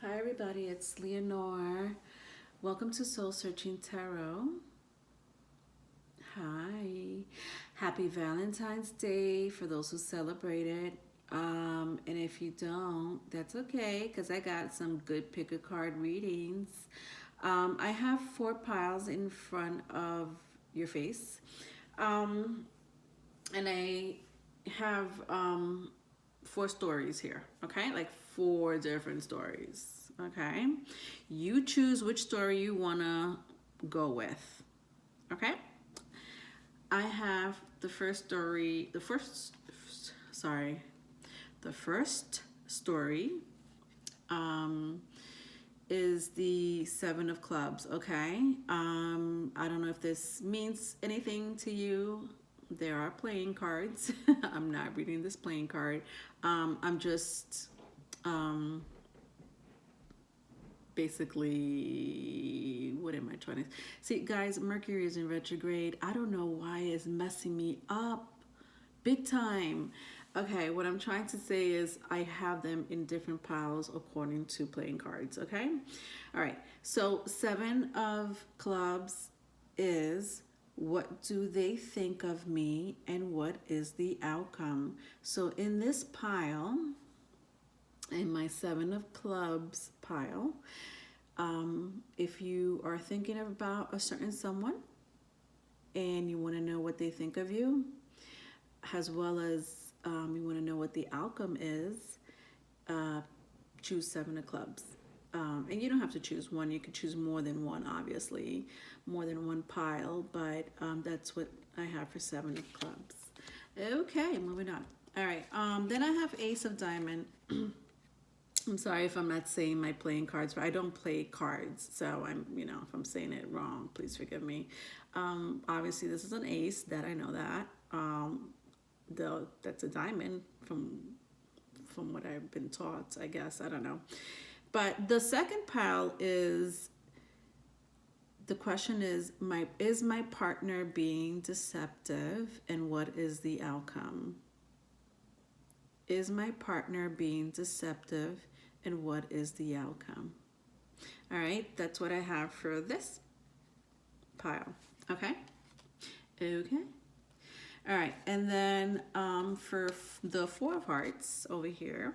Hi everybody, it's Leonore. Welcome to Soul Searching Tarot. Hi. Happy Valentine's Day for those who celebrate it. And if you don't, that's okay because I got some good pick a card readings. I have 4 piles in front of your face. And I have 4 stories here, okay? Like 4 different stories, okay? You choose which story you want to go with, okay? I have the first story, the first story is the 7 of Clubs, okay? I don't know if this means anything to you. There are playing cards. I'm not reading this playing card. I'm just basically, what am I trying to see? Guys, Mercury is in retrograde. I don't know why it's messing me up big time. Okay, what I'm trying to say is I have them in different piles according to playing cards, okay? All right, so 7 of Clubs is what do they think of me and what is the outcome? So in this pile, in my 7 of Clubs pile, if you are thinking about a certain someone and you want to know what they think of you, as well as you want to know what the outcome is, choose 7 of Clubs. And you don't have to choose one. You could choose more than one, obviously, more than one pile, but that's what I have for 7 of Clubs. Okay, moving on. All right, then I have Ace of Diamond. I'm sorry if I'm not saying my playing cards, but I don't play cards, so if I'm saying it wrong, please forgive me. Obviously, this is an ace, that I know that. That's a diamond from what I've been taught, I guess. I don't know. But the second pile is, the question is my partner being deceptive, and what is the outcome? Is my partner being deceptive, and what is the outcome? All right, that's what I have for this pile. Okay? Okay. All right, and then for the 4 of Hearts over here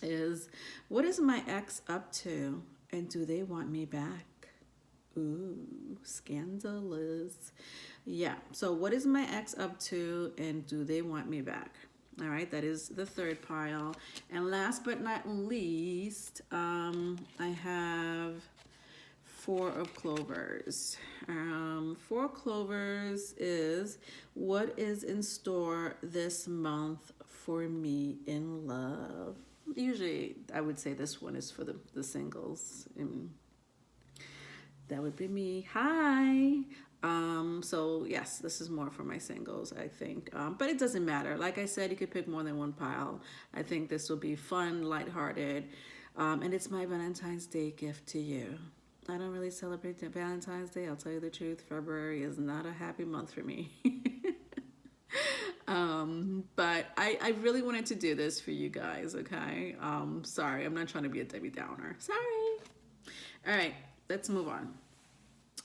is, what is my ex up to, and do they want me back? Ooh, scandalous. Yeah, so what is my ex up to, and do they want me back? All right, that is the third pile. And last but not least, I have 4 of Clovers. 4 Clovers is, what is in store this month for me in love? Usually, I would say this one is for the singles. And that would be me. Hi. So yes, this is more for my singles, I think. But it doesn't matter. Like I said, you could pick more than one pile. I think this will be fun, lighthearted. And it's my Valentine's Day gift to you. I don't really celebrate Valentine's Day. I'll tell you the truth. February is not a happy month for me. But I really wanted to do this for you guys, okay? Sorry, I'm not trying to be a Debbie Downer. Sorry. All right, let's move on.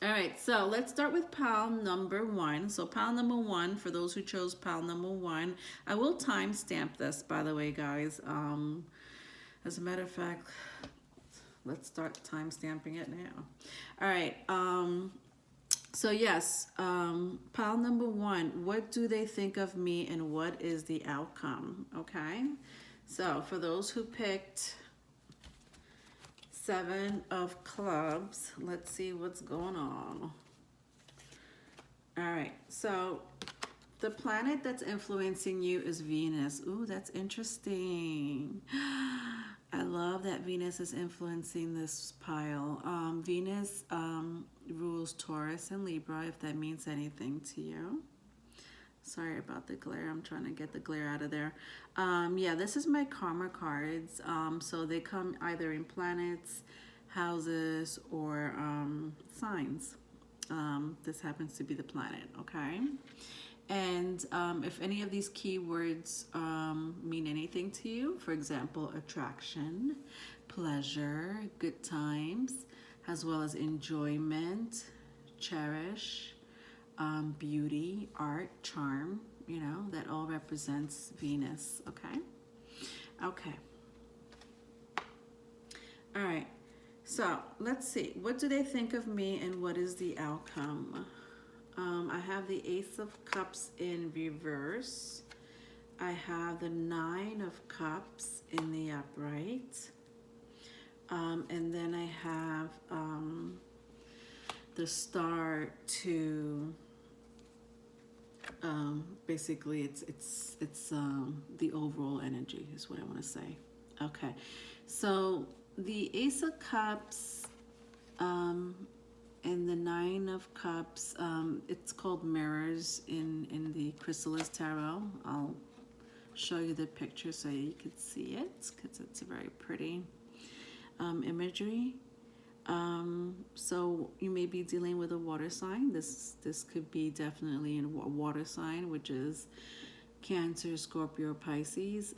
All right, so let's start with pile number 1. So pile number 1, for those who chose pile number 1, I will timestamp this, by the way, guys. As a matter of fact, let's start timestamping it now. All right, so yes, pile number 1, what do they think of me and what is the outcome, okay? So for those who picked 7 of Clubs, let's see what's going on. All right, so the planet that's influencing you is Venus. Ooh, that's interesting. I love that Venus is influencing this pile. Venus rules Taurus and Libra, if that means anything to you. Sorry about the glare. I'm trying to get the glare out of there. Yeah, this is my karma cards. So they come either in planets, houses, or signs. This happens to be the planet, okay? And if any of these keywords mean anything to you, for example, attraction, pleasure, good times, as well as enjoyment, cherish, beauty, art, charm, that all represents Venus, okay? Okay. All right. So let's see. What do they think of me and what is the outcome? I have the Ace of Cups in reverse. I have the Nine of Cups in the upright. And then I have the Star to basically it's the overall energy is what I want to say. Okay. So the Ace of Cups and the Nine of Cups, it's called mirrors in the Chrysalis Tarot. I'll show you the picture so you can see it because it's a very pretty imagery. So you may be dealing with a water sign. This could be definitely a water sign, which is Cancer, Scorpio, Pisces.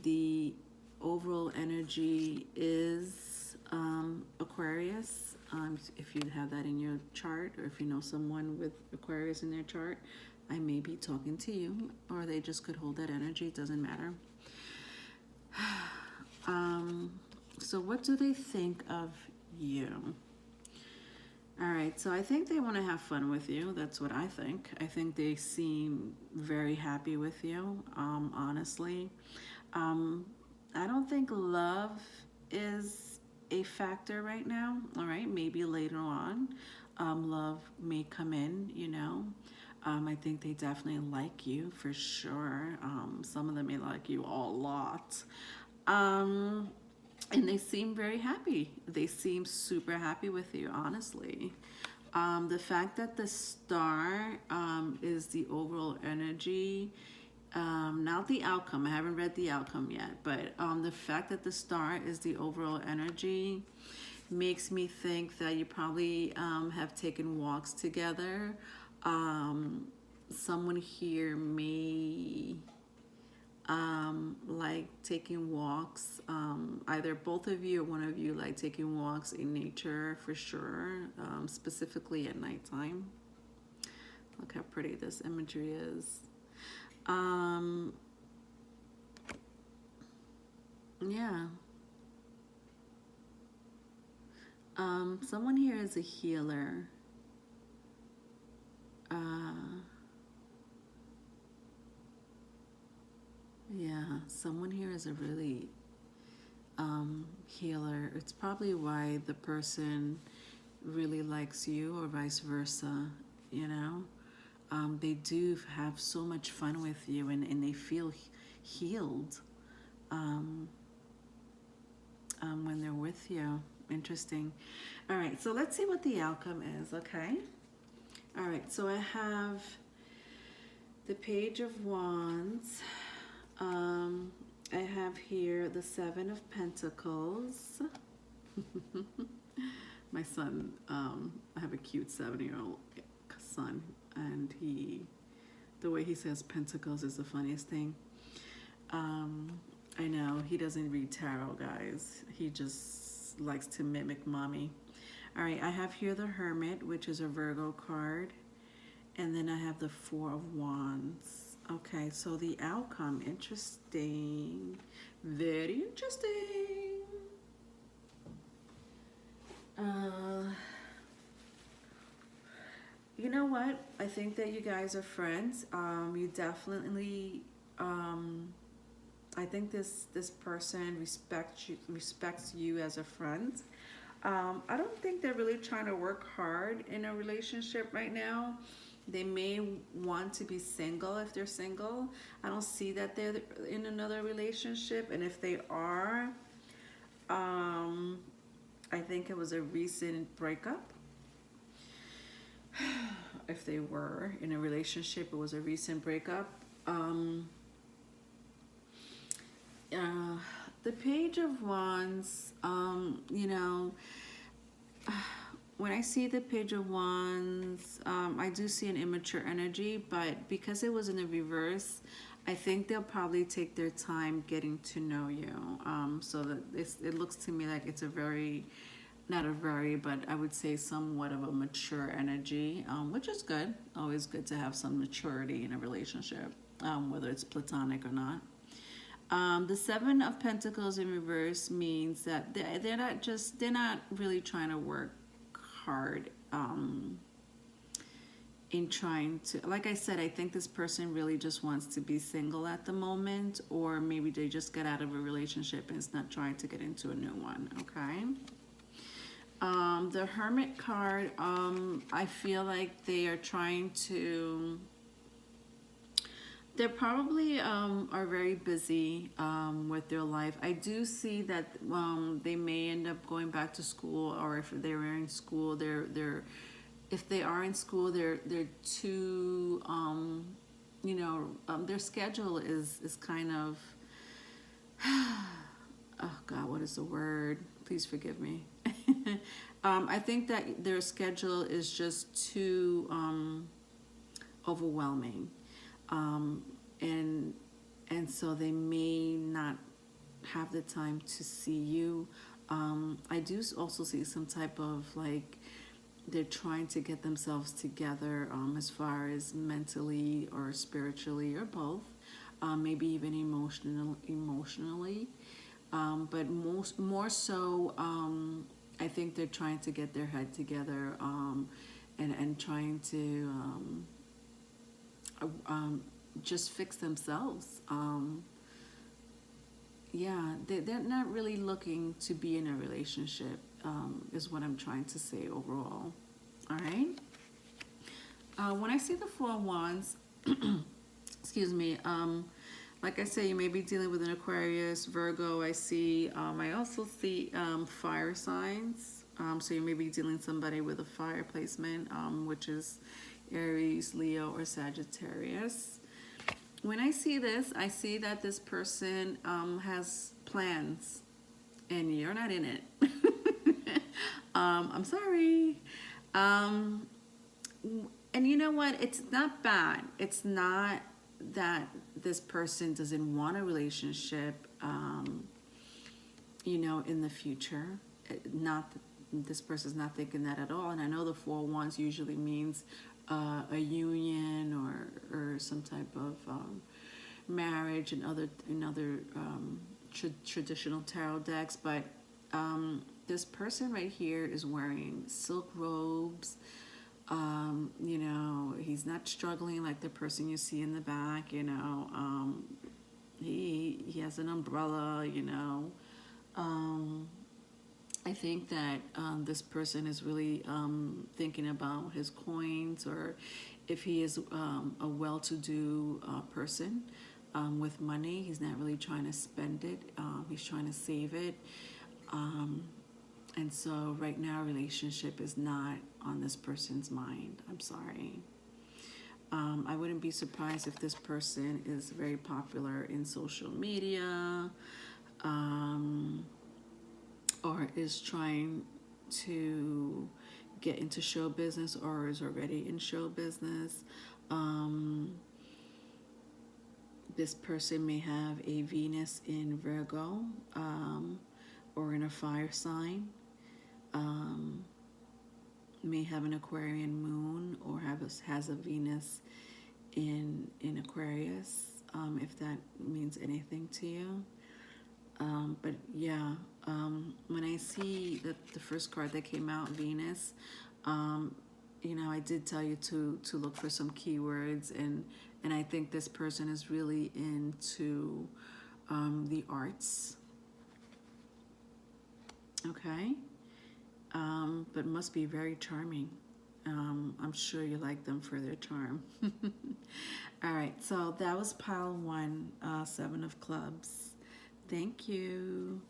The overall energy is Aquarius. If you have that in your chart, or if you know someone with Aquarius in their chart, I may be talking to you, or they just could hold that energy. It doesn't matter. So what do they think of you? All right, so I think they want to have fun with you. That's what I think. I think they seem very happy with you, honestly. I don't think love is a factor right now. All right, maybe later on, love may come in, I think they definitely like you for sure. Some of them may like you a lot. And they seem very happy. They seem super happy with you, honestly. The fact that the Star is the overall energy, not the outcome. I haven't read the outcome yet, but the fact that the Star is the overall energy makes me think that you probably have taken walks together. Someone here may like taking walks, either both of you or one of you like taking walks in nature for sure, specifically at nighttime. Look how pretty this imagery is. Yeah. Someone here is a healer. Yeah, someone here is a really healer. It's probably why the person really likes you, or vice versa, They do have so much fun with you, and they feel healed when they're with you. Interesting. All right, so let's see what the outcome is, okay? All right, so I have the Page of Wands. I have here the Seven of Pentacles. My son, I have a cute 7-year-old son, and the way he says pentacles is the funniest thing. I know, he doesn't read tarot, guys. He just likes to mimic mommy. All right, I have here the Hermit, which is a Virgo card. And then I have the Four of Wands. Okay, so the outcome, interesting. Very interesting. You know what? I think that you guys are friends. You definitely, I think this person respects you as a friend. I don't think they're really trying to work hard in a relationship right now. They may want to be single if they're single. I don't see that they're in another relationship. And if they are, I think it was a recent breakup. If they were in a relationship, it was a recent breakup. The Page of Wands, when I see the Page of Wands, I do see an immature energy, but because it was in the reverse, I think they'll probably take their time getting to know you. So that it looks to me like it's a very, not a very, but I would say somewhat of a mature energy, which is good. Always good to have some maturity in a relationship, whether it's platonic or not. The Seven of Pentacles in reverse means that they're not really trying to work hard in trying to, like I said, I think this person really just wants to be single at the moment, or maybe they just got out of a relationship and is not trying to get into a new one, okay? The Hermit card, I feel like they are trying to, they probably are very busy with their life. I do see that they may end up going back to school, or if they're in school, if they are in school, they're too, their schedule is kind of, oh God, what is the word? Please forgive me. I think that their schedule is just too overwhelming. And so they may not have the time to see you. I do also see some type of like they're trying to get themselves together as far as mentally or spiritually or both, maybe even emotionally. But more so, I think they're trying to get their head together and trying to just fix themselves. They're not really looking to be in a relationship, is what I'm trying to say overall. All right. When I see the Four of Wands, excuse me, like I say, you may be dealing with an Aquarius, Virgo. I also see fire signs. So you may be dealing with somebody with a fire placement, which is Aries, Leo, or Sagittarius. When I see this, I see that this person has plans, and you're not in it. I'm sorry. And you know what? It's not bad. It's not that this person doesn't want a relationship, in the future. This person's not thinking that at all. And I know the Four of Wands usually means a union or some type of marriage and other traditional tarot decks. But this person right here is wearing silk robes. He's not struggling like the person you see in the back. He has an umbrella. I think that this person is really thinking about his coins, or if he is a well-to-do person with money, he's not really trying to spend it. He's trying to save it. And so right now, relationship is not on this person's mind. I'm sorry. I wouldn't be surprised if this person is very popular in social media, or is trying to get into show business, or is already in show business. This person may have a Venus in Virgo, or in a fire sign. May have an Aquarian moon, or has a Venus in Aquarius, if that means anything to you. But yeah, when I see the first card that came out, Venus, I did tell you to look for some keywords, and I think this person is really into the arts. Okay. But must be very charming. I'm sure you like them for their charm. All right, so that was pile one, Seven of Clubs. Thank you.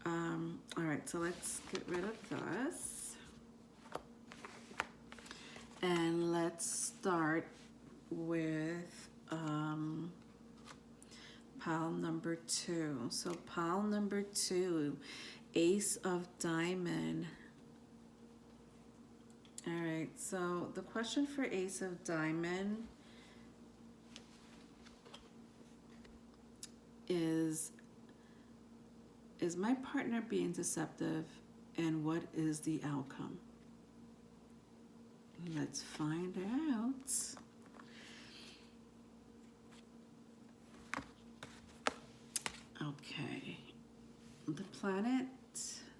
All right, so let's get rid of this. And let's start with pile number two. So pile number two, Ace of Diamond. All right, so the question for Ace of Diamond is my partner being deceptive, and what is the outcome? Let's find out. Okay. The planet.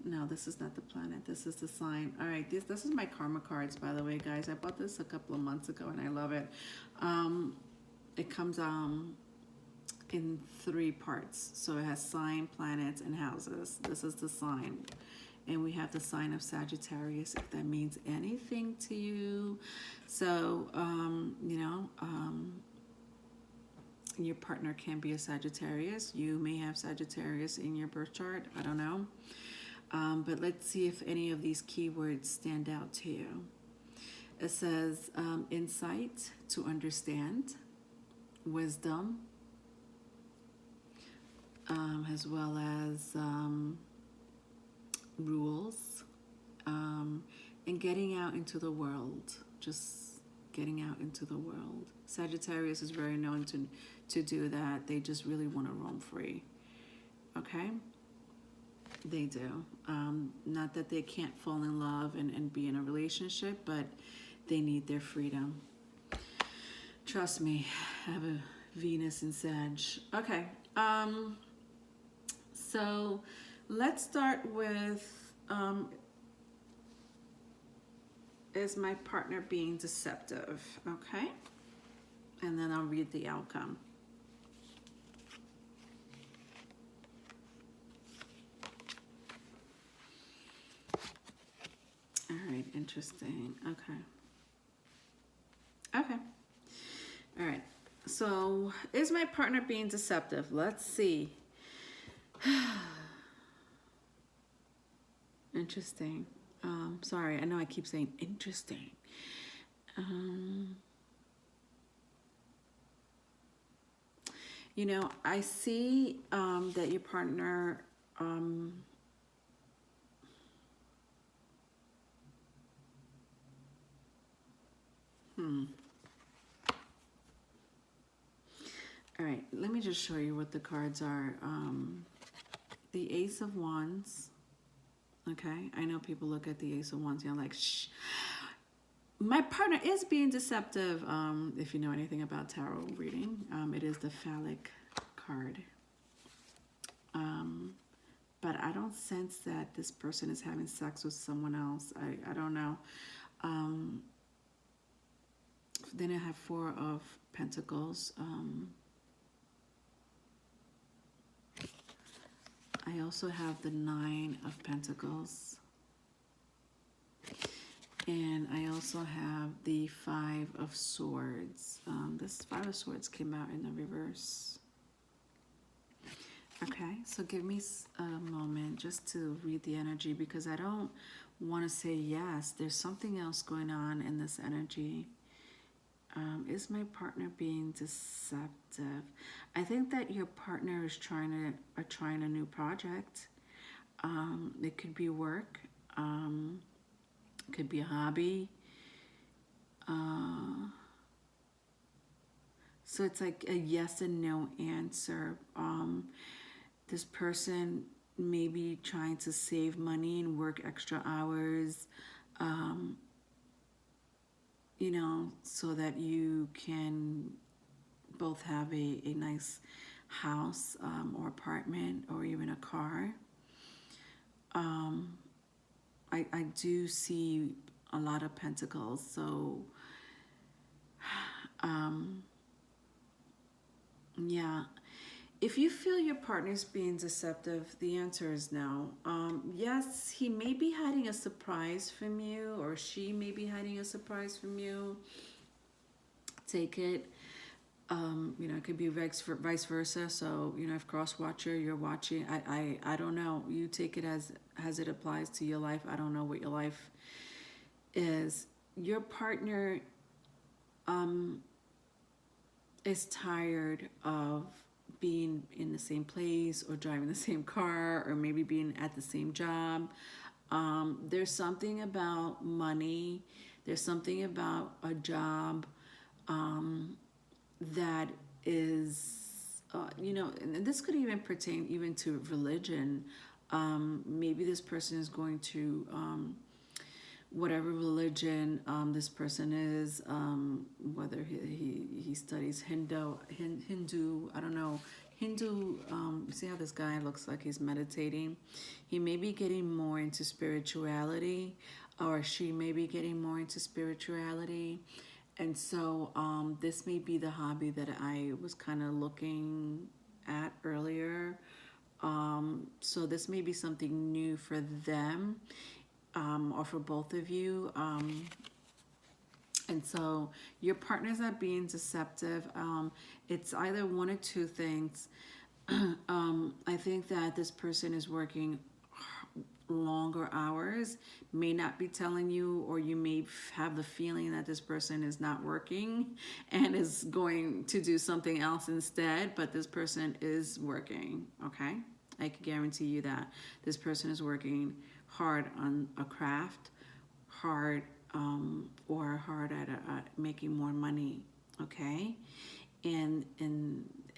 No, this is not the planet. This is the sign. All right. This is my karma cards, by the way, guys. I bought this a couple of months ago, and I love it. It comes in 3 parts. So it has sign, planets, and houses. This is the sign. And we have the sign of Sagittarius, if that means anything to you. So, your partner can be a Sagittarius. You may have Sagittarius in your birth chart. I don't know. But let's see if any of these keywords stand out to you. It says insight, to understand, wisdom, as well as rules, and getting out into the world. Just getting out into the world. Sagittarius is very known to do that. They just really want to roam free. Okay? They do. Not that they can't fall in love and be in a relationship, but they need their freedom. Trust me, I have a Venus in Sag. Okay. So let's start with is my partner being deceptive? Okay. And then I'll read the outcome. All right, interesting. Okay. Okay. All right. So, is my partner being deceptive? Let's see. Interesting. Sorry, I know I keep saying interesting. I see that your partner All right, let me just show you what the cards are. The Ace of Wands. Okay, I know people look at the Ace of Wands and you're like, shh. My partner is being deceptive. If you know anything about tarot reading, it is the phallic card. But I don't sense that this person is having sex with someone else. I don't know. Then I have 4 of Pentacles. I also have the 9 of Pentacles. And I also have the 5 of Swords. This 5 of Swords came out in the reverse. Okay, so give me a moment just to read the energy, because I don't want to say yes. There's something else going on in this energy. Is my partner being deceptive? I think that your partner is trying a new project. It could be work. Could be a hobby. So it's like a yes and no answer. This person may be trying to save money and work extra hours, so that you can both have a nice house or apartment or even a car. I do see a lot of Pentacles, so yeah. If you feel your partner's being deceptive, the answer is no. Yes, he may be hiding a surprise from you, or she may be hiding a surprise from you. Take it. It could be vice versa. So, if cross-watcher, you're watching, I don't know. You take it as it applies to your life. I don't know what your life is. Your partner is tired of being in the same place or driving the same car or maybe being at the same job. There's something about money There's something about a job that is, and this could even pertain even to religion. Maybe this person is going to whatever religion this person is, whether he studies Hindu, I don't know, Hindu, see how this guy looks like he's meditating? He may be getting more into spirituality, or she may be getting more into spirituality. And so this may be the hobby that I was kind of looking at earlier. So this may be something new for them, or for both of you. And so your partner's not being deceptive. It's either one or two things. I think that this person is working longer hours, may not be telling you, or you may have the feeling that this person is not working and is going to do something else instead, but this person is working, okay? I can guarantee you that this person is working hard on a craft, hard or hard at making more money, okay? And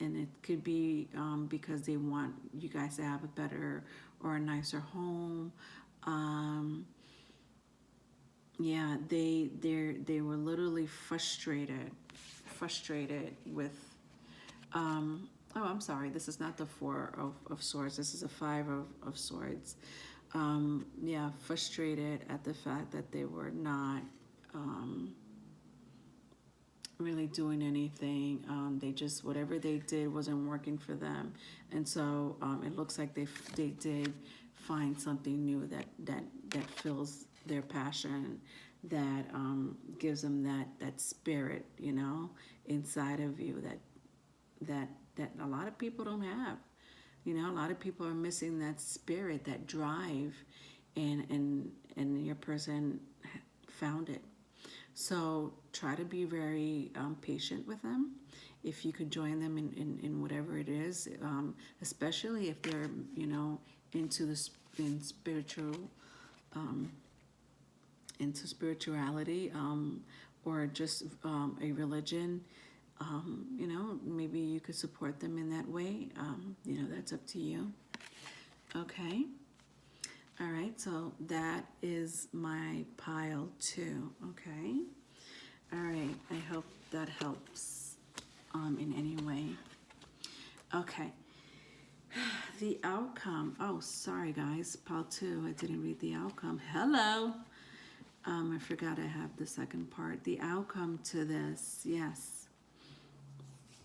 it could be because they want you guys to have a better or a nicer home. Yeah, they were literally frustrated with. Oh, I'm sorry. This is not the Four of Swords. This is a Five of Swords. Yeah, frustrated at the fact that they were not really doing anything. They just, whatever they did wasn't working for them, and so it looks like they did find something new that fills their passion, that gives them that spirit, inside of you, that a lot of people don't have. A lot of people are missing that spirit, that drive, and your person found it. So try to be very patient with them. If you could join them in whatever it is, especially if they're, in into spirituality, or just a religion. Maybe you could support them in that way. That's up to you. Okay. All right, so that is my pile 2, okay? All right, I hope that helps in any way. Okay, the outcome. Oh, sorry guys, pile 2, I didn't read the outcome. Hello. I forgot I have the second part. The outcome to this, yes.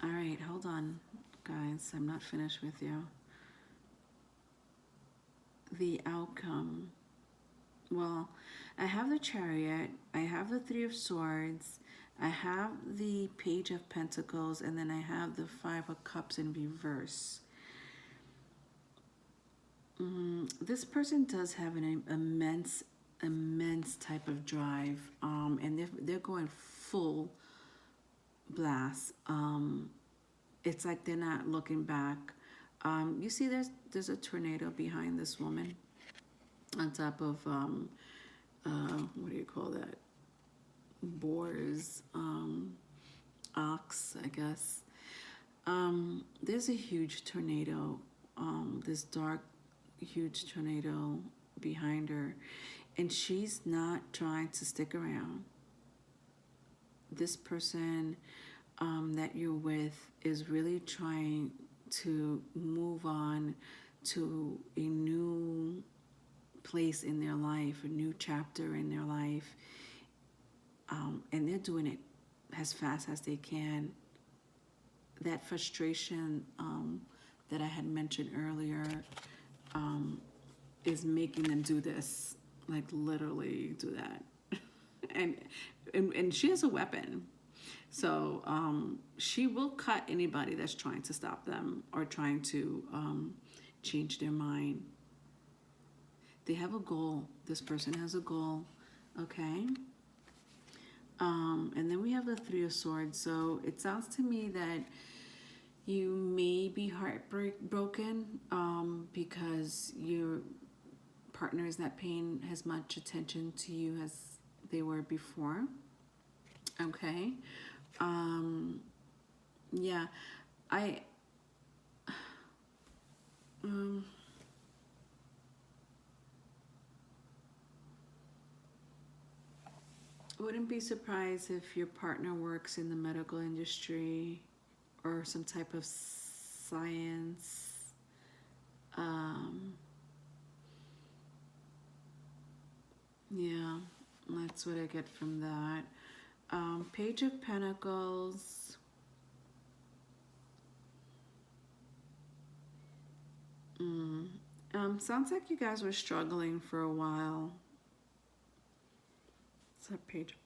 All right, hold on, guys, I'm not finished with you. The outcome. Well, I have the Chariot, I have the Three of Swords, I have the Page of Pentacles, and then I have the Five of Cups in reverse. This person does have an immense type of drive, and they're going full blast. It's like they're not looking back. You see, there's a tornado behind this woman, on top of what do you call that? Boars, ox, I guess. There's a huge tornado. This dark, huge tornado behind her, and she's not trying to stick around. This person that you're with is really trying to move on to a new place in their life, a new chapter in their life, and they're doing it as fast as they can. That frustration that I had mentioned earlier is making them do this, like literally do that. and she has a weapon. So she will cut anybody that's trying to stop them or trying to change their mind. They have a goal. This person has a goal, okay? And then we have the Three of Swords. So it sounds to me that you may be heartbroken because your partner is not paying as much attention to you as they were before. Okay. Yeah, I wouldn't be surprised if your partner works in the medical industry or some type of science. Um, yeah, that's what I get from that. Page of Pentacles. Sounds like you guys were struggling for a while. It's a page,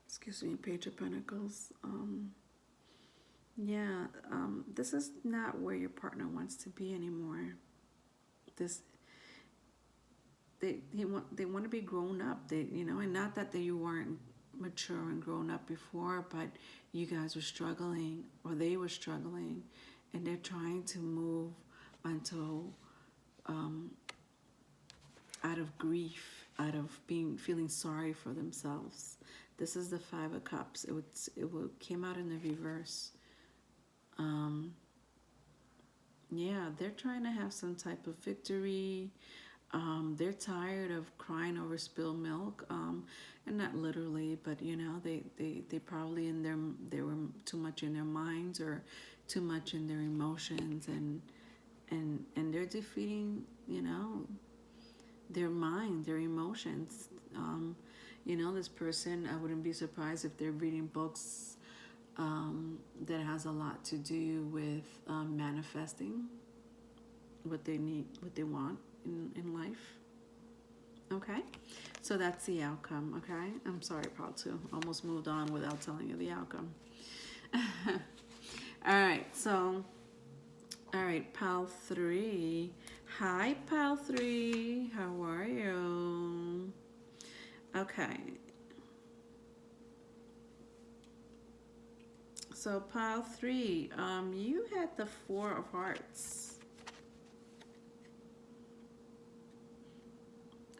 excuse me, Page of Pentacles. Yeah, this is not where your partner wants to be anymore. This, they want to be grown up. They, and not that you weren't mature and grown up before, but you guys were struggling, or they were struggling, and they're trying to move until out of grief, out of feeling sorry for themselves. This is the Five of Cups. It came out in the reverse. Yeah, they're trying to have some type of victory. They're tired of crying over spilled milk, and not literally, but they probably they were too much in their minds or too much in their emotions, and they're defeating their mind, their emotions. This person, I wouldn't be surprised if they're reading books that has a lot to do with manifesting what they need, what they want in life. Okay, so that's the outcome. Okay, I'm sorry, Pile 2. Almost moved on without telling you the outcome. All right, Pile 3. Hi, Pile 3. How are you? Okay. So Pile 3, you had the Four of Hearts.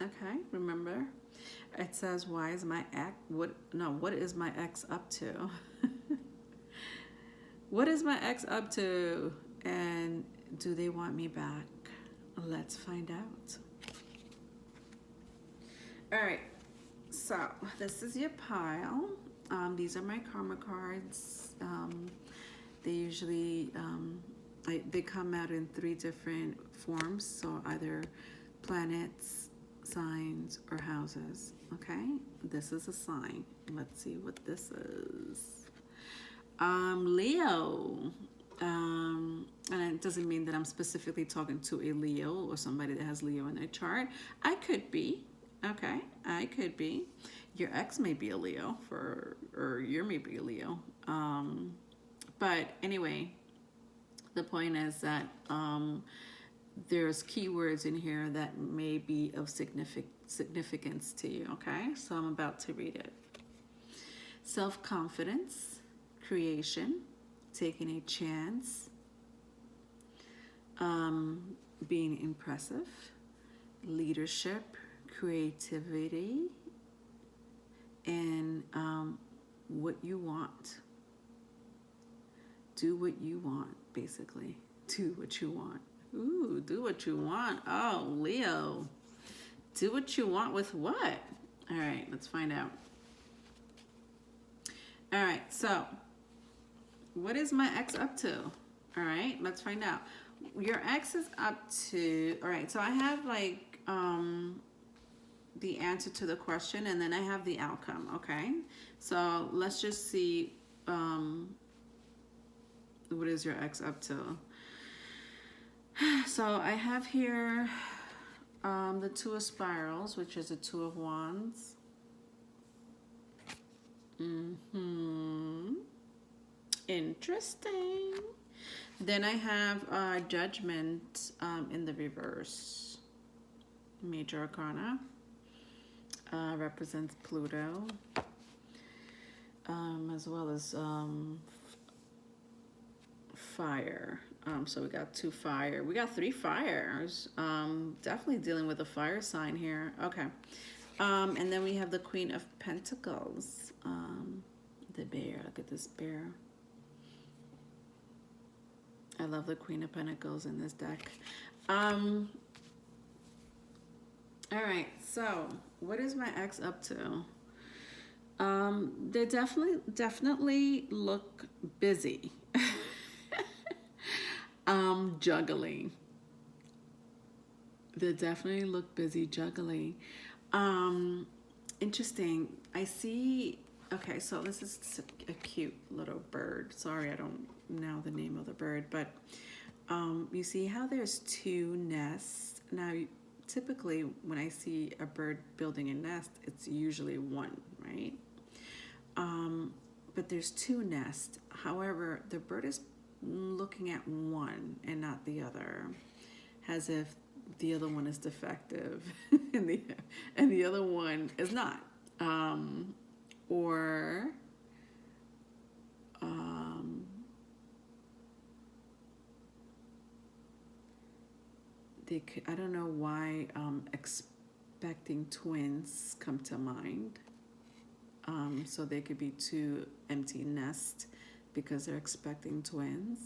Okay, remember? It says, why is my ex, what is my ex up to? What is my ex up to? And do they want me back? Let's find out. All right, so this is your pile. These are my karma cards. They usually, they come out in 3 different forms. So either planets, signs, or houses. Okay, this is a sign. Let's see what this is. Leo. And it doesn't mean that I'm specifically talking to a Leo or somebody that has Leo in their chart. I could be. Okay, I could be. Your ex may be a Leo, or you may be a Leo. But anyway, the point is that there's keywords in here that may be of significance to you. Okay, so I'm about to read it. Self-confidence, creation, taking a chance, being impressive, leadership, creativity, and what you want. Do what you want, basically. Do what you want. Ooh, do what you want. Oh, Leo. Do what you want with what? All right, let's find out. All right, so what is my ex up to? All right, let's find out. Your ex is up to, all right, so I have like the answer to the question, and then I have the outcome, okay? So let's just see what is your ex up to. So I have here the Two of Spirals, which is a Two of Wands. Interesting. Then I have Judgment in the reverse. Major Arcana. Represents Pluto. As well as fire. So we got 2 fire. We got 3 fires. Definitely dealing with a fire sign here. Okay. And then we have the Queen of Pentacles. The bear. Look at this bear. I love the Queen of Pentacles in this deck. All right, so what is my ex up to? They definitely look busy. Juggling. They definitely look busy juggling. Interesting. I see. Okay, so this is a cute little bird. Sorry, I don't know the name of the bird, but you see how there's two nests. Now, typically when I see a bird building a nest, it's usually one, right? But there's two nests. However, the bird is looking at one and not the other, as if the other one is defective and the other one is not. Or they could, I don't know why expecting twins come to mind. So they could be two empty nests because they're expecting twins.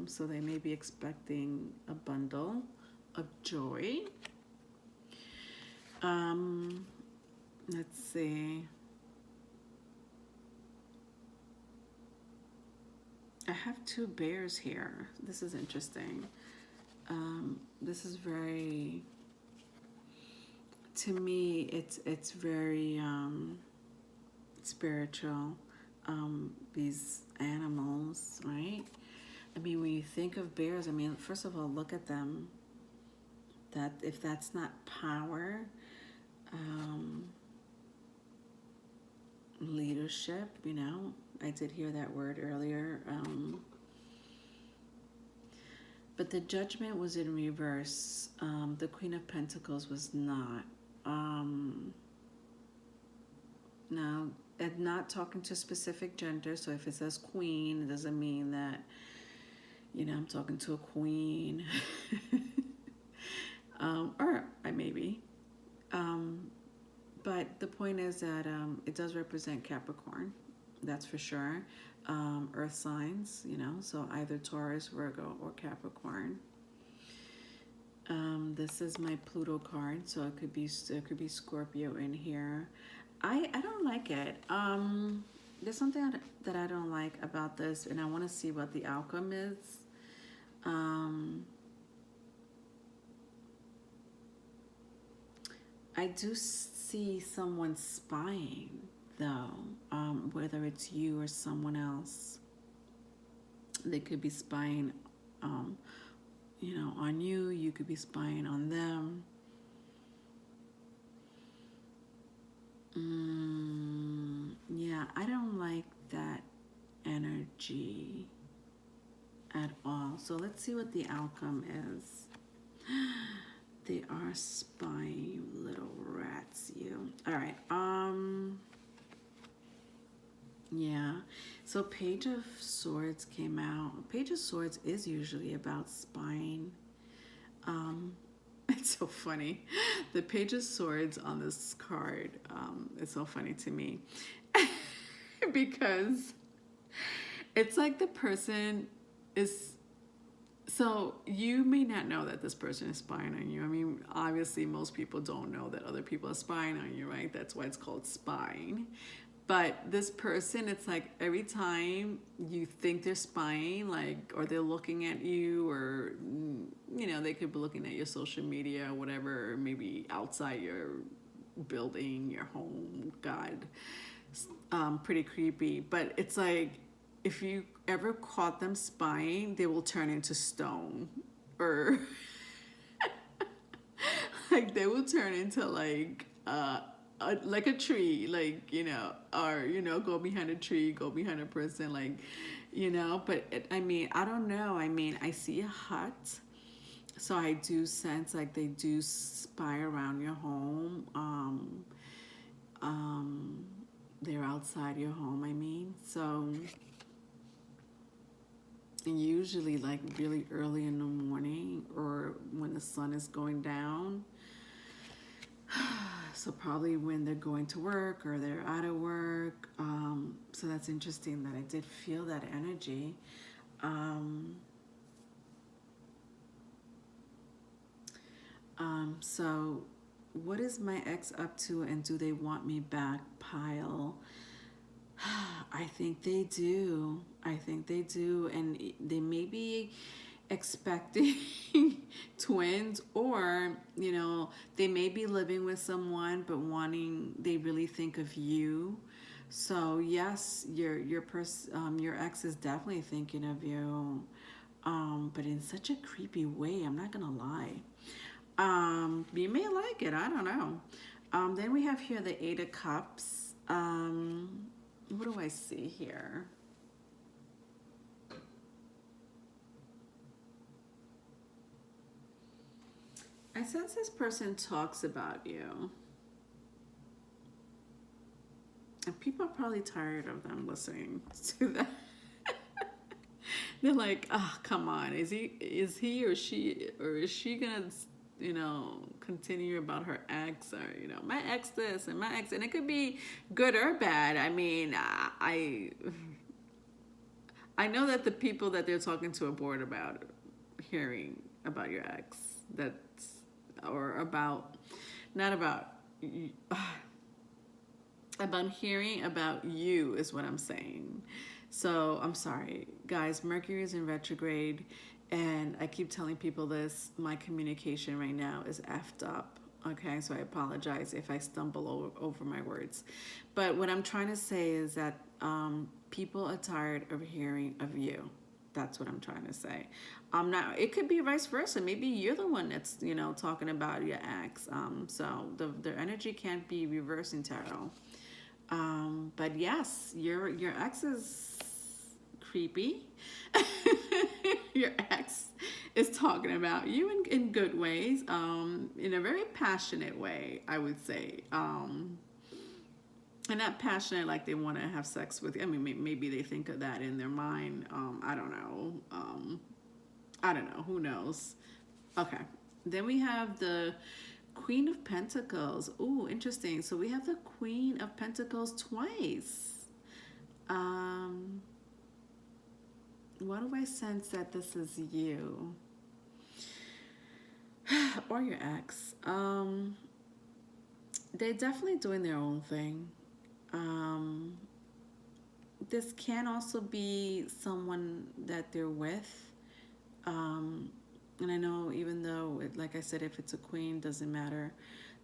So they may be expecting a bundle of joy. Let's see. I have two bears here. This is interesting. This is very, to me, it's very spiritual. These animals, right? I mean, when you think of bears, I mean, first of all, look at them. That if that's not power, leadership, you know, I did hear that word earlier. But the Judgment was in reverse. The Queen of Pentacles was not. Now, and not talking to specific gender, so if it says queen, it doesn't mean that, you know, I'm talking to a queen. Or I may be. But the point is that it does represent Capricorn, that's for sure. Earth signs, you know, so either Taurus, Virgo, or Capricorn. This is my Pluto card, so it could be Scorpio in here. I don't like it. There's something that I don't like about this, and I want to see what the outcome is. I do see someone spying, though, whether it's you or someone else. They could be spying, you know, on you. You could be spying on them. Yeah, I don't like that energy at all. So let's see what the outcome is. They are spying, little rats, you. All right. Yeah. So Page of Swords came out. Page of Swords is usually about spying. It's so funny. The Page of Swords on this card is so funny to me because it's like the person is. So you may not know that this person is spying on you. I mean, obviously most people don't know that other people are spying on you, right? That's why it's called spying. But this person, it's like every time you think they're spying, like, or they're looking at you, or, you know, they could be looking at your social media or whatever, or maybe outside your building, your home, God, pretty creepy. But it's like, if you ever caught them spying, they will turn into stone, or like they will turn into like a tree, like, you know, or, you know, go behind a tree, go behind a person, like, you know. But I mean, I don't know. I mean, I see a hut, so I do sense like they do spy around your home. They're outside your home. I mean, so. and usually like really early in the morning or when the sun is going down. So probably when they're going to work or they're out of work. So that's interesting that I did feel that energy. Um, so what is my ex up to and do they want me back pile? I think they do. I think they do. And they may be expecting twins, or they may be living with someone but wanting, they really think of you. So yes, your ex is definitely thinking of you, but in such a creepy way. I'm not gonna lie. You may like it, I don't know. Then we have here the Eight of Cups. What do I see here? I sense this person talks about you. And people are probably tired of them listening to that. They're like, oh, come on. Is he or is she gonna, continue about her ex, or, my ex this and my ex, and it could be good or bad. I mean, I know that the people that they're talking to are bored about hearing about your ex. Or about, not about, about hearing about you is what I'm saying. So I'm sorry, guys. Mercury is in retrograde, and I keep telling people this. My communication right now is effed up. Okay, so I apologize if I stumble over my words. But what I'm trying to say is that people are tired of hearing of you. That's what I'm trying to say. Now it could be vice versa. Maybe you're the one that's talking about your ex. So the energy can't be reversed in tarot. But yes, your ex is creepy. Your ex is talking about you in good ways, in a very passionate way, I would say. And not passionate like they want to have sex with you. I mean, maybe they think of that in their mind. I don't know. I don't know. Who knows? Okay. Then we have the Queen of Pentacles. Ooh, interesting. So we have the Queen of Pentacles twice. Why do I sense that this is you? Or your ex? They're definitely doing their own thing. This can also be someone that they're with. And I know, even though, like I said, if it's a queen, doesn't matter.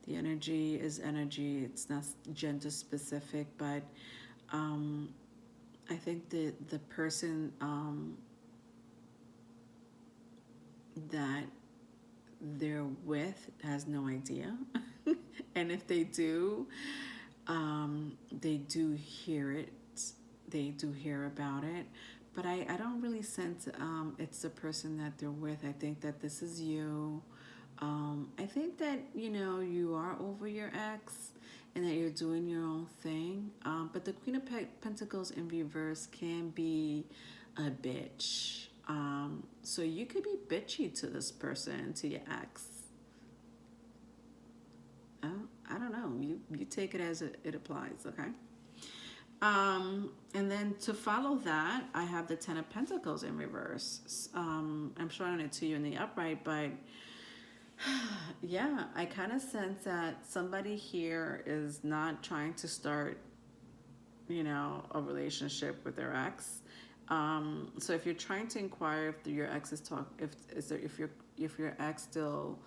The energy is energy. It's not gender specific, but I think the person that they're with has no idea. And if they do, they do hear it. They do hear about it. But I don't really sense it's the person that they're with. I think that this is you. I think that, you are over your ex and that you're doing your own thing. But the Queen of Pentacles in reverse can be a bitch. So you could be bitchy to this person, to your ex. I don't know. You take it as it applies, okay? And then to follow that, I have the Ten of Pentacles in reverse. I'm showing it to you in the upright, but yeah, I kind of sense that somebody here is not trying to start, a relationship with their ex. So if you're trying to inquire if your ex is if your ex still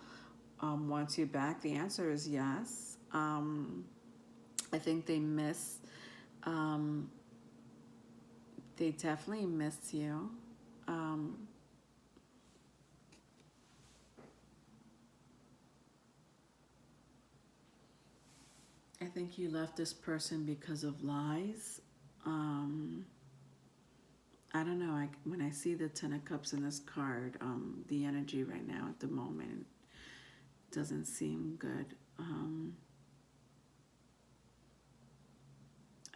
wants you back, the answer is yes. I think they they definitely miss you. I think you left this person because of lies. I don't know. When I see the Ten of Cups in this card, the energy right now at the moment doesn't seem good.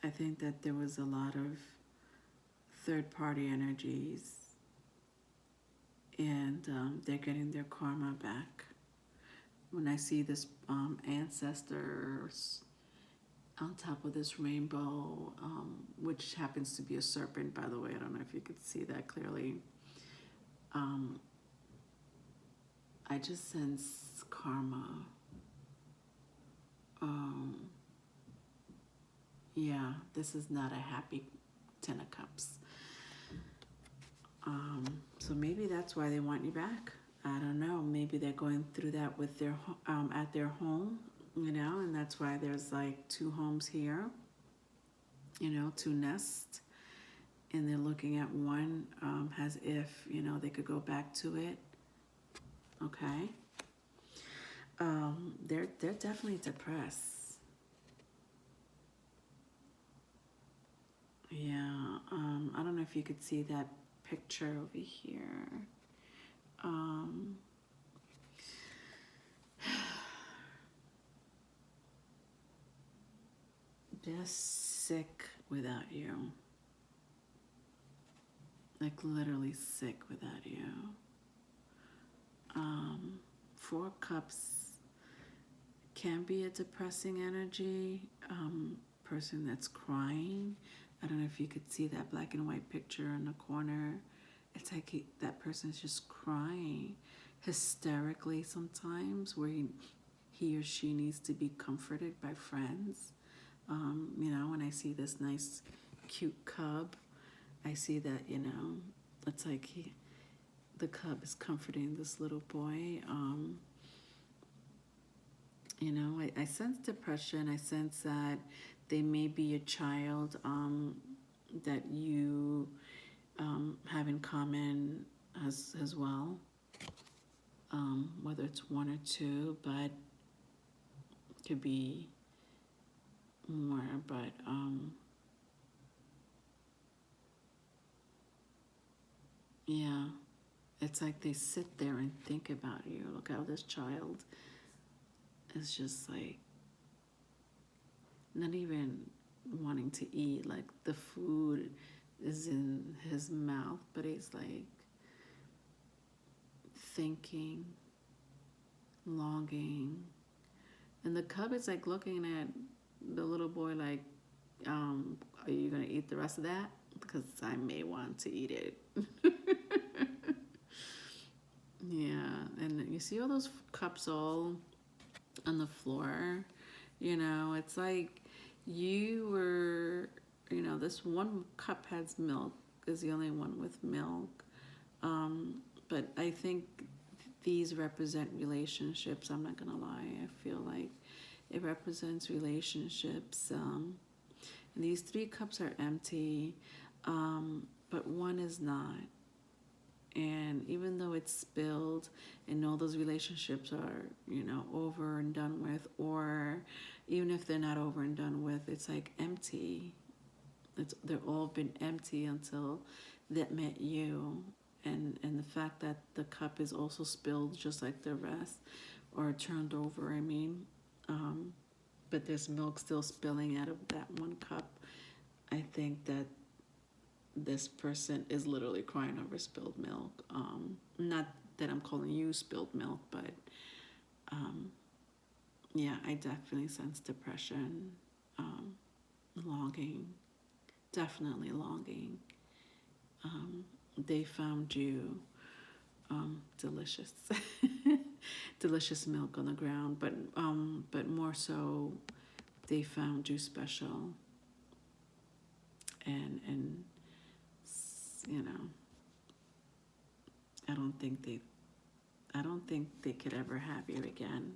I think that there was a lot of third-party energies and they're getting their karma back. When I see this ancestors on top of this rainbow, which happens to be a serpent, by the way. I don't know if you could see that clearly. I just sense karma. Yeah, this is not a happy Ten of Cups. So maybe that's why they want you back. I don't know. Maybe they're going through that with their at their home, and that's why there's like 2 homes here, 2 nests, and they're looking at one as if they could go back to it. Okay. They're definitely depressed. Yeah. I don't know if you could see that picture over here. They're sick without you. Like literally sick without you. 4 Cups can be a depressing energy. Person that's crying. I don't know if you could see that black and white picture in the corner. It's like that person's just crying hysterically sometimes, where he or she needs to be comforted by friends. When I see this nice, cute cub, I see that, it's like the cub is comforting this little boy. I sense depression. I sense that they may be a child that you have in common as well, whether it's 1 or 2, but could be more. But yeah, it's like they sit there and think about you. Look how this child is just like not even wanting to eat. Like the food is in his mouth, but he's like thinking, longing. And the cub is like looking at the little boy like, are you going to eat the rest of that? Because I may want to eat it. Yeah, and you see all those cups all on the floor. It's like you were, this one cup has milk, is the only one with milk. But I think these represent relationships. I'm not gonna lie. I feel like it represents relationships. And these 3 cups are empty, but one is not. And even though it's spilled and all those relationships are, over and done with, or even if they're not over and done with, it's like empty. They're all been empty until that met you. And the fact that the cup is also spilled just like the rest, or turned over, but there's milk still spilling out of that one cup. I think that this person is literally crying over spilled milk. Not that I'm calling you spilled milk, but yeah, I definitely sense depression, longing, definitely longing. They found you delicious, delicious milk on the ground, but more so, they found you special, and I don't think they could ever have you again.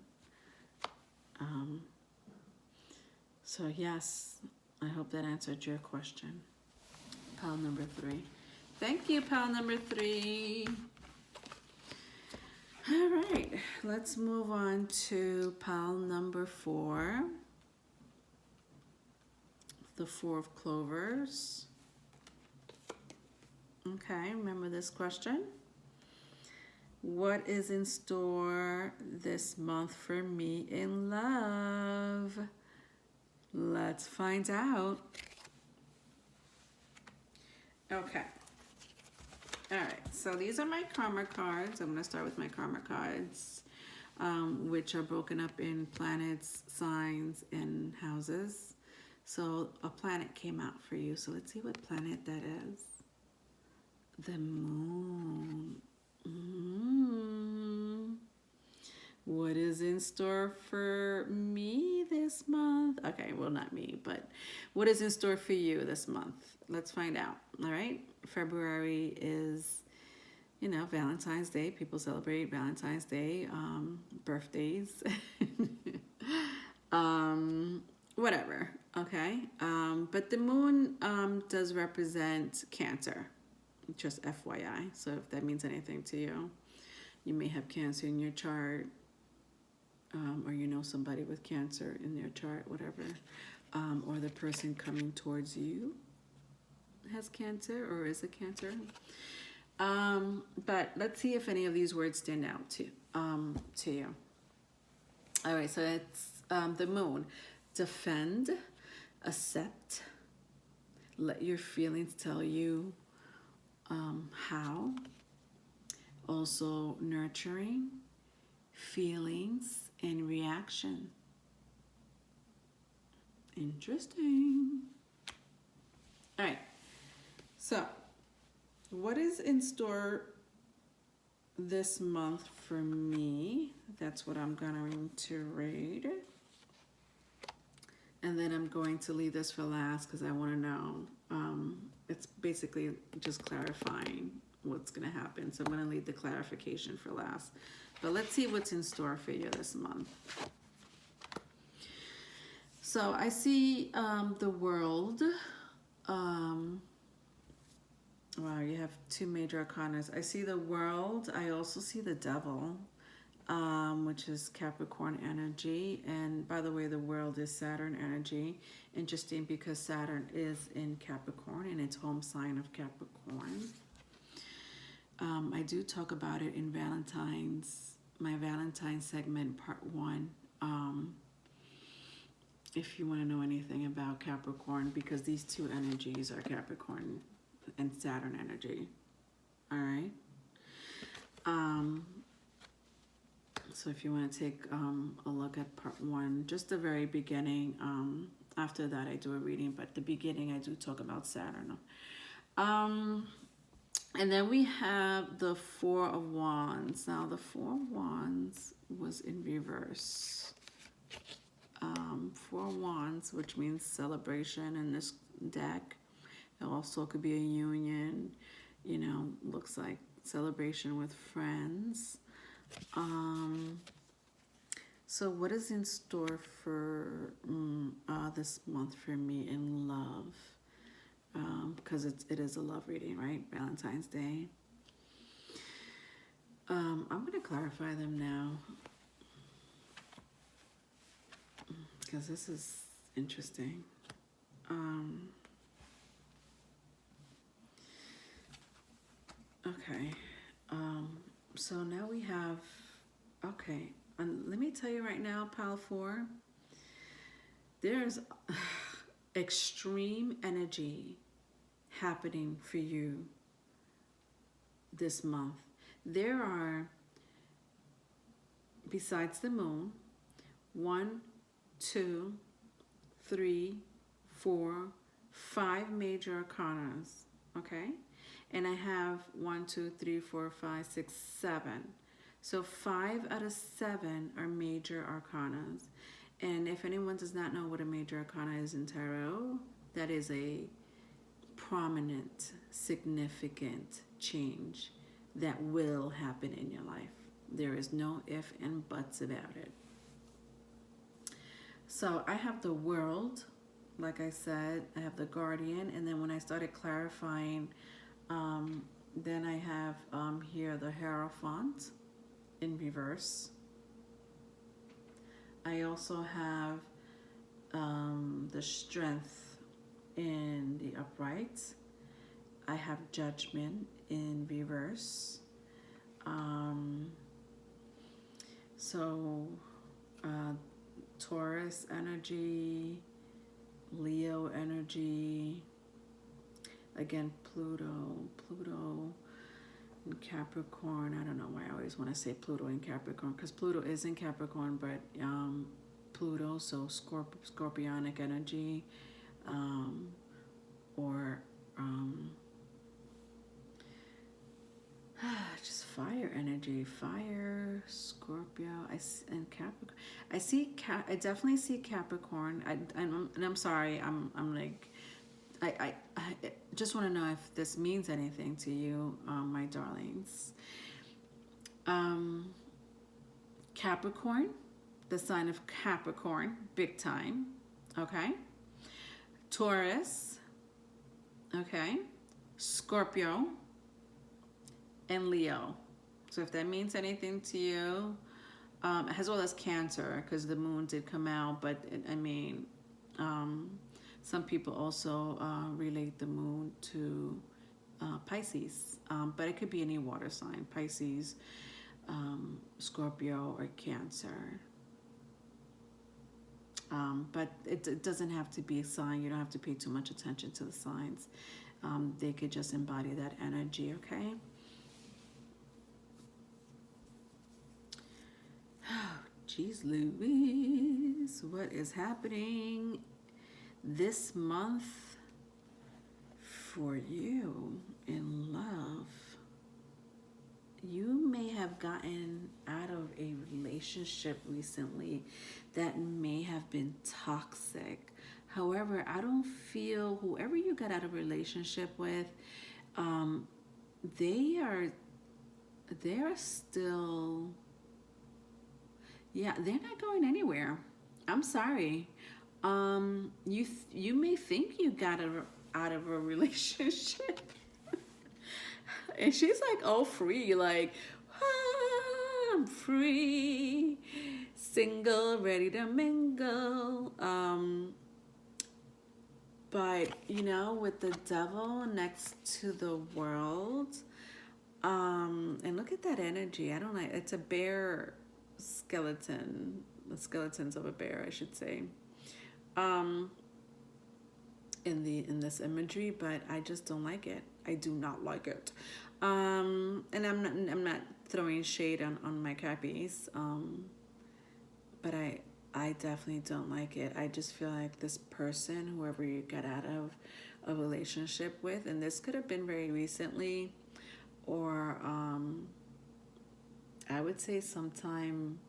So yes, I hope that answered your question. Pile number 3. Thank you, pile number 3. All right, let's move on to pile number 4. The 4 of clovers. Okay, remember this question. What is in store this month for me in love? Let's find out. Okay. All right, so these are my karma cards. I'm going to start with my karma cards, which are broken up in planets, signs, and houses. So a planet came out for you. So let's see what planet that is. The moon. What is in store for me this month? Okay, well, not me, but what is in store for you this month? Let's find out. All right. February is, you know, Valentine's Day. People celebrate Valentine's Day, birthdays, whatever. Okay. But the moon does represent Cancer, just FYI. So if that means anything to you, you may have Cancer in your chart. Or you know somebody with Cancer in their chart, whatever, or the person coming towards you has Cancer or is a Cancer. But let's see if any of these words stand out to you. All right, so it's the moon. Defend, accept, let your feelings tell you how. Also nurturing, feelings, and reaction. Interesting. All right. So, what is in store this month for me? That's what I'm going to read. And then I'm going to leave this for last because I want to know. It's basically just clarifying what's going to happen. So I'm going to leave the clarification for last. But let's see what's in store for you this month. So I see the world. Wow, you have two major arcanas. I see the world. I also see the devil, which is Capricorn energy. And by the way, the world is Saturn energy. Interesting because Saturn is in Capricorn and it's home sign of Capricorn. I do talk about it in my Valentine segment, part 1. If you want to know anything about Capricorn, because these two energies are Capricorn and Saturn energy. All right. So if you want to take a look at part 1, just the very beginning. After that, I do a reading, but the beginning I do talk about Saturn. And then we have the Four of Wands. Now, the Four of Wands was in reverse. Four of Wands, which means celebration in this deck. It also could be a union, you know, looks like celebration with friends. So what is in store for this month for me in love? Because it is a love reading, right? Valentine's Day. I'm going to clarify them now because this is interesting. Okay. So now we have, okay. Let me tell you right now, Pile 4, there's extreme energy happening for you this month. There are, besides the moon, 1, 2, 3, 4, 5 major arcanas, okay? And I have 1, 2, 3, 4, 5, 6, 7. So 5 out of 7 are major arcanas. And if anyone does not know what a major arcana is in tarot, that is a prominent, significant change that will happen in your life. There is no if and buts about it. So I have the World, like I said, I have the Guardian, and then when I started clarifying, then I have here the Hierophant in reverse. I also have the Strength in the upright. I have Judgment in reverse. Taurus energy, Leo energy, again Pluto, in Capricorn. I don't know why I always want to say Pluto in Capricorn, because Pluto is in Capricorn, but Pluto, so scorpionic energy, or just fire energy, fire, Scorpio, and Capricorn. I definitely see Capricorn. And I'm sorry, I'm like, I just want to know if this means anything to you, my darlings. Capricorn, the sign of Capricorn, big time. Okay. Taurus. Okay. Scorpio. And Leo. So if that means anything to you, as well as Cancer, because the moon did come out, but some people also relate the moon to Pisces, but it could be any water sign, Pisces, Scorpio, or Cancer. But it doesn't have to be a sign. You don't have to pay too much attention to the signs. They could just embody that energy, okay? Oh, geez Louise, what is happening this month for you in love? You may have gotten out of a relationship recently that may have been toxic. However, I don't feel whoever you got out of a relationship with, they are still, yeah, they're not going anywhere. I'm sorry. You may think you got out of a relationship, and she's like, oh, free, like, I'm free, single, ready to mingle. But with the devil next to the world, and look at that energy. I don't like. It's a bear skeleton. The skeletons of a bear, I should say. In this imagery, but I just don't like it. I do not like it. And I'm not throwing shade on my cappies. But I definitely don't like it. I just feel like this person, whoever you got out of a relationship with, and this could have been very recently, or I would say sometime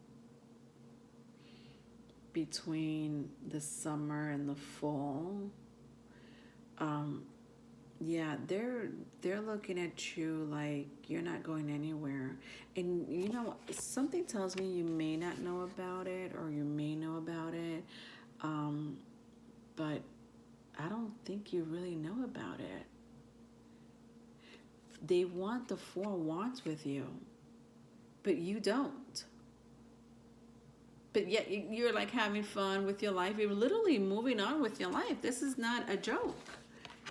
between the summer and the fall. Yeah, they're looking at you like you're not going anywhere. And something tells me you may not know about it, or you may know about it, but I don't think you really know about it. They want the 4 wands with you, but you don't. But yet you're like having fun with your life. You're literally moving on with your life. This is not a joke.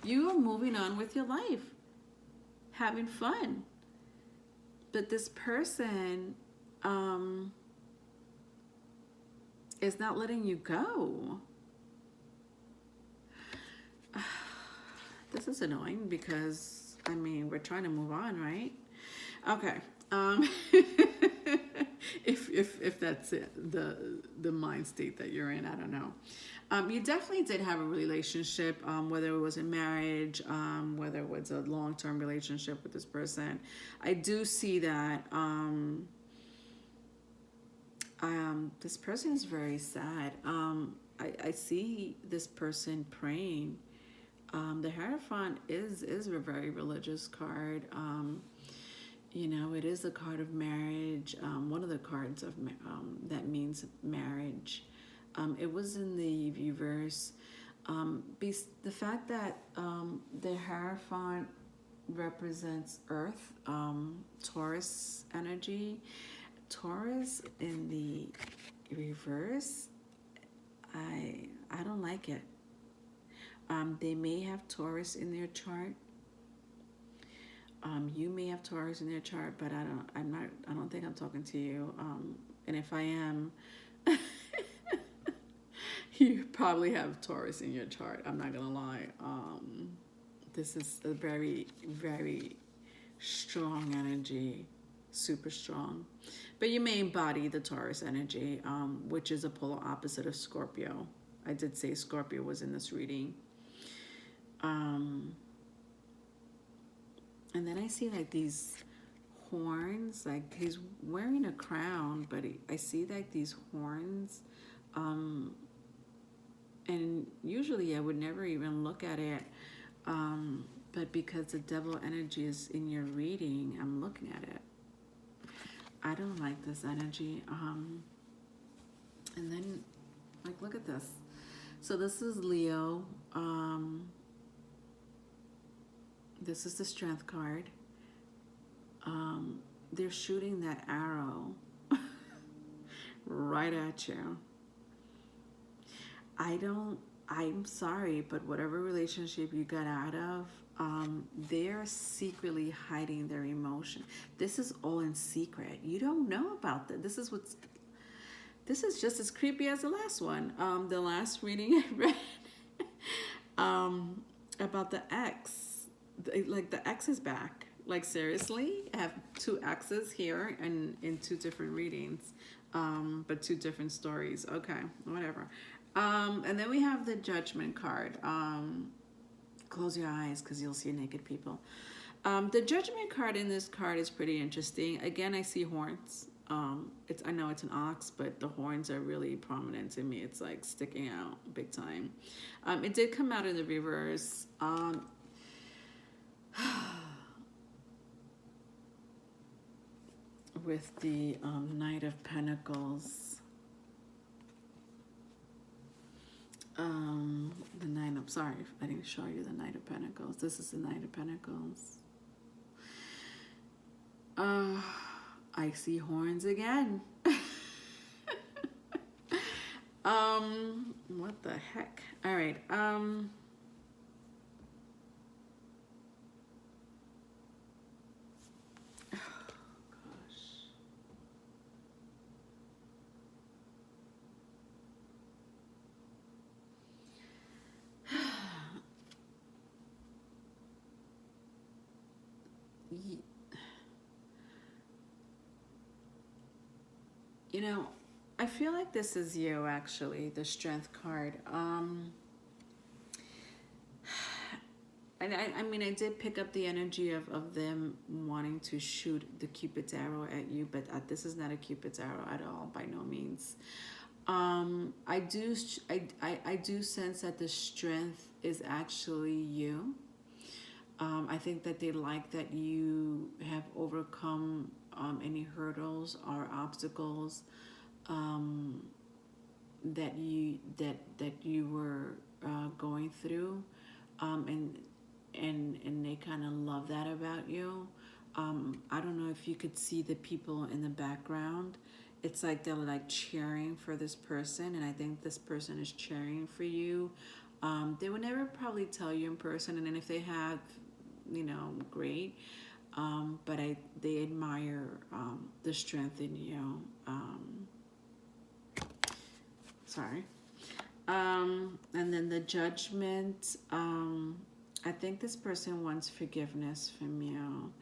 You are moving on with your life, having fun. But this person is not letting you go. This is annoying because, we're trying to move on, right? Okay. If that's it, the mind state that you're in, I don't know. You definitely did have a relationship, whether it was a marriage, whether it was a long-term relationship with this person. I do see that this person is very sad. I see this person praying. The Hierophant is a very religious card. It is a card of marriage. One of the cards of that means marriage. It was in the reverse. The fact that the Hierophant represents Earth, Taurus energy. Taurus in the reverse, I don't like it. They may have Taurus in their chart. You may have Taurus in their chart, but I don't think I'm talking to you. And if I am, you probably have Taurus in your chart. I'm not gonna lie. This is a very, very strong energy, super strong. But you may embody the Taurus energy, which is a polar opposite of Scorpio. I did say Scorpio was in this reading. And then I see like these horns, like he's wearing a crown, but I see like these horns. And usually I would never even look at it. But because the devil energy is in your reading, I'm looking at it. I don't like this energy. And then, like, look at this. So this is Leo. This is the Strength card. They're shooting that arrow right at you. I'm sorry, but whatever relationship you got out of, they're secretly hiding their emotion. This is all in secret. You don't know about that. This is just as creepy as the last one. The last reading I read about the ex. Like the ex is back. Like seriously, I have 2 exes here and in 2 different readings, but 2 different stories. Okay, whatever. And then we have the Judgment card. Close your eyes because you'll see naked people. The Judgment card in this card is pretty interesting. Again, I see horns. I know it's an ox, but the horns are really prominent to me. It's like sticking out big time. It did come out in the reverse. With the Knight of Pentacles. The Nine of, sorry, I didn't show you the Knight of Pentacles. This is the Knight of Pentacles. I see horns again. What the heck? All right. You know, I feel like this is you, actually, the Strength card. I mean, I did pick up the energy of them wanting to shoot the Cupid's arrow at you, but this is not a Cupid's arrow at all, by no means. I do sense that the Strength is actually you. I think that they like that you have overcome any hurdles or obstacles that you were going through, and they kind of love that about you. I don't know if you could see the people in the background. It's like they're like cheering for this person, and I think this person is cheering for you. They would never probably tell you in person, and then if they have, great. But they admire the strength in you. Sorry. And then the Judgment. I think this person wants forgiveness from you,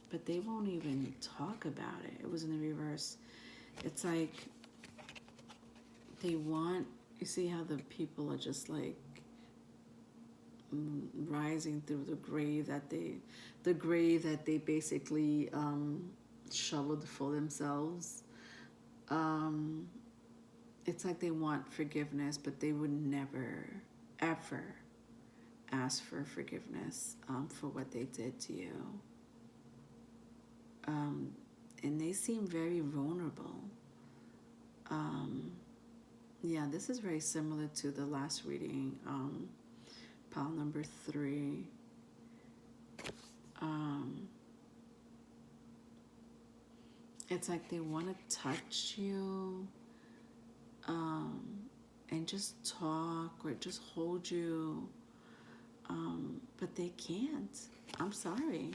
but they won't even talk about it. It was in the reverse. It's like they want, you see how the people are just like rising through the grave that they basically shoveled for themselves. It's like they want forgiveness, but they would never, ever ask for forgiveness for what they did to you. And they seem very vulnerable. Yeah, this is very similar to the last reading, pile number 3. It's like they want to touch you and just talk or just hold you, but they can't. I'm sorry.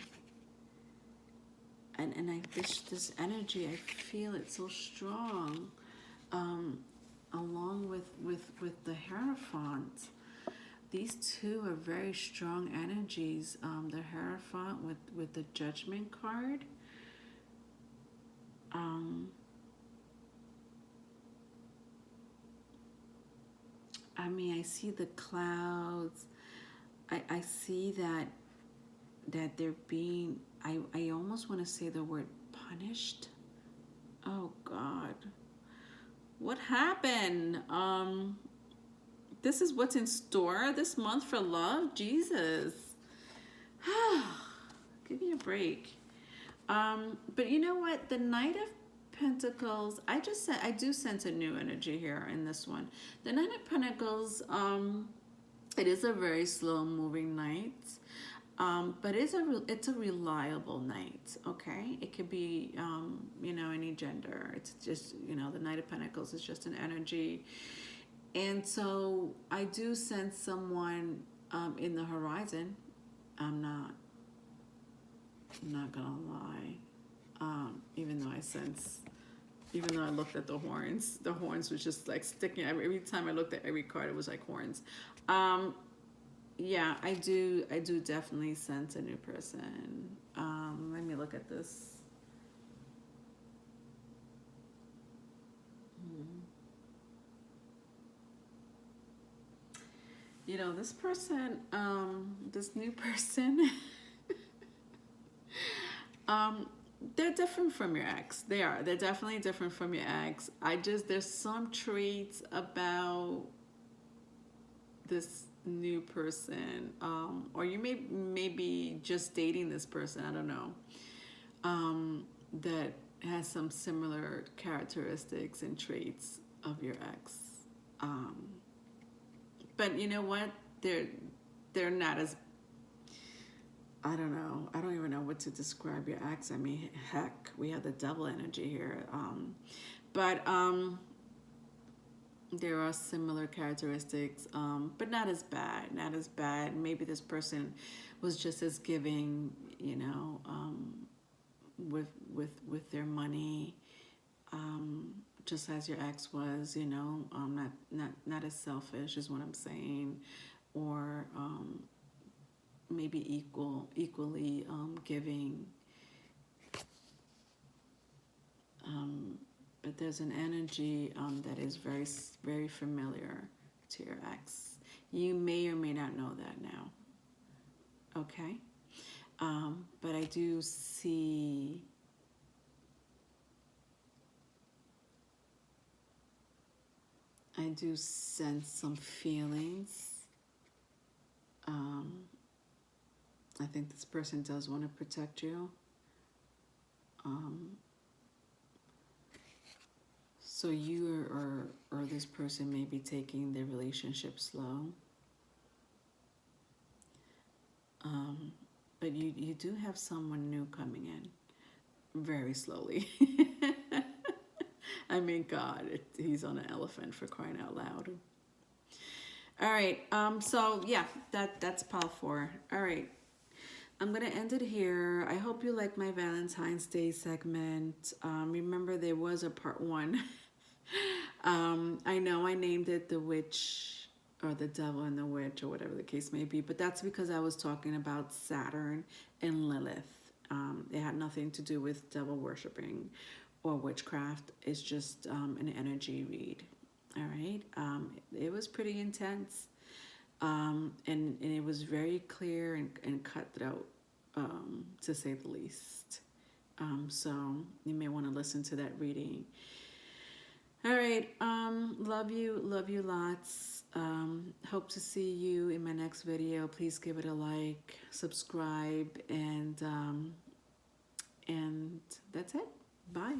And this energy, I feel it so strong, along with the Hierophant. these two are very strong energies. The Hierophant with the Judgment card. I mean, I see the clouds. I see that they're being, I almost want to say the word punished. Oh God. What happened? This is what's in store this month for love? Jesus. Give me a break. But you know what? The Knight of Pentacles, I just said I do sense a new energy here in this one. The Knight of Pentacles, it is a very slow moving knight. But it's a reliable knight, okay? It could be, you know, any gender. It's just, you know, the Knight of Pentacles is just an energy. And so I do sense someone in the horizon. I'm not gonna lie. Even though I looked at the horns was just like sticking. Every time I looked at every card, it was like horns. Yeah, I do definitely sense a new person. Let me look at this. You know, this person, this new person, they're different from your ex. They're definitely different from your ex. There's some traits about this new person, or you may be just dating this person, I don't know, that has some similar characteristics and traits of your ex. But you know what? They're not as, I don't know. I don't even know what to describe your ex. I mean, heck, we have the devil energy here. But there are similar characteristics, but not as bad. Not as bad. Maybe this person was just as giving, you know, with their money, just as your ex was. You know, not as selfish is what I'm saying, or maybe equally giving. But there's an energy that is very, very familiar to your ex. You may or may not know that now. Okay? But I do see sense some feelings. I think this person does want to protect you. So you or this person may be taking the relationship slow. But you do have someone new coming in very slowly. I mean, God, he's on an elephant, for crying out loud. All right, so yeah, that's pile 4. All right, I'm gonna end it here. I hope you like my Valentine's Day segment. Remember, there was a part 1. I know I named it The Witch, or The Devil and the Witch, or whatever the case may be, but that's because I was talking about Saturn and Lilith. It had nothing to do with devil worshipping or witchcraft. It's just an energy read. All right. It was pretty intense, and it was very clear and cutthroat, to say the least. So you may want to listen to that reading. All right. Love you lots. Hope to see you in my next video. Please give it a like, subscribe, and that's it. Bye.